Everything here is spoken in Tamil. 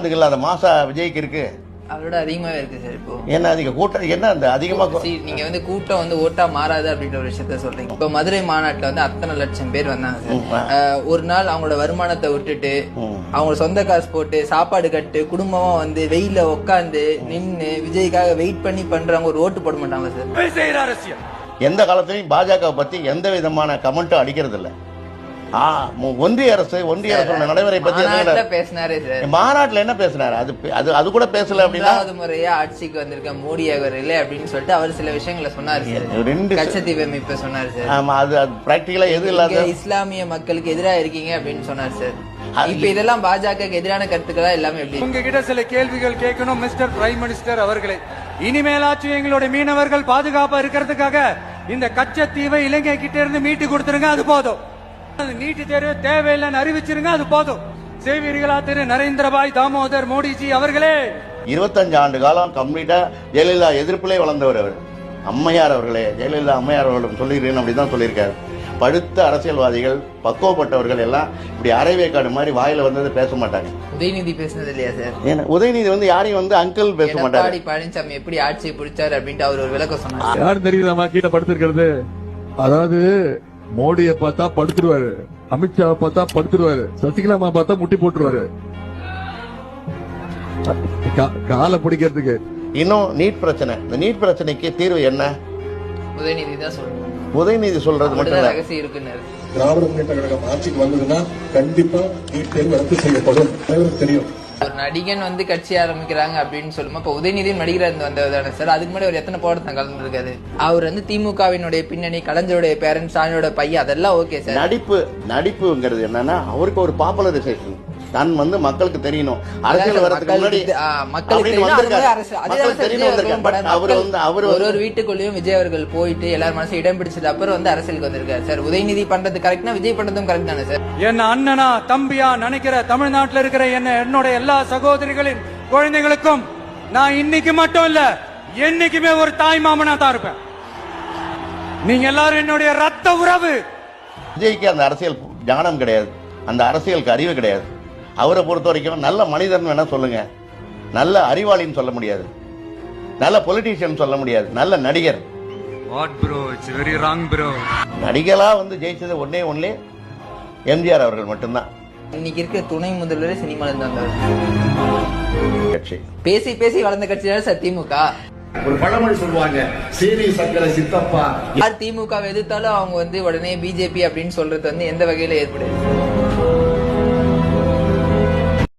அந்த மாசா விஜய்க்கு இருக்கு, அவரோட அதிகமாவே இருக்கு சார். இப்போ என்ன அதிக கூட்டம், என்ன அந்த அதிகமா நீங்க வந்து கூட்டம் வந்து ஓட்டா மாறாது அப்படின்ற ஒரு விஷயத்த சொல்றீங்க. இப்போ மதுரை மாநாட்டுல வந்து அத்தனை லட்சம் பேர் வந்தாங்க சார். ஒரு நாள் அவங்களோட வருமானத்தை விட்டுட்டு அவங்க சொந்த காசு போட்டு சாப்பாடு கட்டு குடும்பமா வந்து வெயில உட்காந்து நின்று விஜய்க்காக வெயிட் பண்ணி பண்றவங்க ஒரு ஓட்டு போட மாட்டாங்க சார். எந்த காலத்திலையும் பாஜக பத்தி எந்த விதமான கமெண்ட்டும் அடிக்கிறது இல்ல. ஒன்றிய அரசோட நடைமுறை பத்தி பேசினாரு சார். மாநாட்டுல என்ன பேசினாரு? அது கூட பேசல அப்படின்னா முறையா ஆட்சிக்கு வந்திருக்க மோடி அவர் இல்லை அப்படின்னு சொல்லிட்டு அவர் சில விஷயங்களை சொன்னாரு. ரெண்டு கச்சத்தீவு அமைப்பை சொன்னாரு சார். ஆமா, அது பிராக்டிகலா எது இல்லாத இஸ்லாமிய மக்களுக்கு எதிராக இருக்கீங்க அப்படின்னு சொன்னார் சார். இப்ப இதெல்லாம் பாஜக எதிரான கருத்துக்களா எல்லாமே எப்படி? உங்ககிட்ட சில கேள்விகள் கேட்கணும் மிஸ்டர் பிரைம் மினிஸ்டர் அவர்களே. இனிமேலாச்சும் எங்களுடைய மீனவர்கள் பாதுகாப்பா இருக்கிறதுக்காக இந்த கச்சத்தீவை இலங்கை கிட்ட இருந்து மீட்டு கொடுத்துருங்க, அது போதும். நீட்டு தேர்வு தேவையில்லைன்னு அறிவிச்சிருங்க, அது போதும். செய்வீர்களா திரு நரேந்திரபாய் தாமோதர் மோடிஜி அவர்களே? 25 ஆண்டு காலம் கம்ப்ளீட்டா ஜெயலலிதா எதிர்ப்பிலே வளர்ந்தவர் அவர். அம்மையார் அவர்களே, ஜெயலலிதா அம்மையார் அவர்களும் சொல்லிருக்கேன் அப்படிதான் சொல்லியிருக்காரு. படுத்த அரசியல்வாதிகள் பக்குவப்பட்டவர்கள் எல்லாம் இப்படி அரைவேக்காடு மாதிரி வாயில வந்தது பேச மாட்டாங்க. உதயநிதி பேசினது இல்லையா சார்? ஏன்னா உதயநிதி வந்து யாரையும் வந்து அங்கிள் பேச மாட்டாரு. பழனிசாமி எப்படி ஆட்சியை பிடிச்சாரு அப்படின்ட்டு அவர் ஒரு விளக்கம் சொன்னார். யாரும் தெரியுதாமா கீழே படுத்திருக்கிறது? அதாவது மோடியை பார்த்தா படுத்துருவாரு, அமித்ஷாவை பார்த்தா படுத்துருவாரு, சசிகலாமா பார்த்தா முட்டி போட்டுருவாரு காலை பிடிக்கிறதுக்கு. இன்னும் நீட் பிரச்சனை, இந்த நீட் பிரச்சனைக்கு தீர்வு என்ன? உதயநிதி தான் சொல்றேன். உதயநிதி சொல்றது மட்டும் ரகசியம் இருக்குன்னு. திராவிட முன்னேற்ற கழகம் ஆட்சிக்கு வந்ததுன்னா கண்டிப்பா நீட் தேர்வு ரத்து செய்யப்படும், தெரியும். ஒரு நடிகன் வந்து கட்சி ஆரம்பிக்கிறாங்க அப்படின்னு சொல்லுமா, இப்ப உதயநிதியும் நடிகரா இருந்து வந்ததானே சார். அதுக்கு முன்னாடி ஒரு எத்தனை போராட்டம் கலந்து இருக்காரு. அவர் வந்து திமுகவினுடைய பின்னணி, கலைஞருடைய பேரண்ட்ஸ், சாணியோட பையன், அதெல்லாம் ஓகே சார். நடிப்புங்கிறது என்னன்னா அவருக்கு ஒரு பாப்புலரைசேஷன், தான் வந்து மக்களுக்கு தெரியணும். அரசியல் வரதுக்கு முன்னாடி ஒரு வீட்டுக்குள்ளேயும் விஜய் அவர்கள் போயிட்டு எல்லாரும் மனசு இடம் பிடிச்சது அப்புறம் வந்து அரசியலுக்கு வந்திருக்காரு சார். உதயநிதி பண்றது கரெக்ட்னா விஜய் பண்றதும் கரெக்ட் தானே சார்? என்ன அண்ணனா தம்பியா நினைக்கிற தமிழ்நாட்டில் இருக்கிற என்னோட எல்லா சகோதரிகளின் குழந்தைகளுக்கும் நான் இன்னைக்கு மட்டும் இல்ல என்னைக்குமே ஒரு தாய் மாமனா தான் இருப்பேன். நீங்க எல்லாரும் என்னுடைய ரத்த உறவு. விஜய்க்கு அந்த அரசியல் ஞானம் கிடையாது, அந்த அரசியலுக்கு அறிவு கிடையாது. அவரை பொறுத்த வரைக்கும் நல்ல மனிதன் வேணா சொல்லுங்க, நல்ல அறிவாளின்னு சொல்ல முடியாது, நல்ல பொலிட்டீஷியன் சொல்ல முடியாது, நல்ல நடிகர். நடிகலா வந்து ஜெயிச்சது ஒன்னே எம்ஜிஆர் அவர்கள் மட்டும்தான். இன்னைக்கு இருக்க துணை முதல்வரே சினிமால இருந்தாங்க. கட்சி பேசி பேசி வளர்ந்த கட்சியால சார் திமுக. ஒரு பழமொழி சொல்லுவாங்க, சீரி சக்கர சித்தப்பா. யார் திமுக எதிர்த்தாலும் அவங்க வந்து உடனே பிஜேபி அப்படின்னு சொல்றது வந்து எந்த வகையில ஏற்படுது?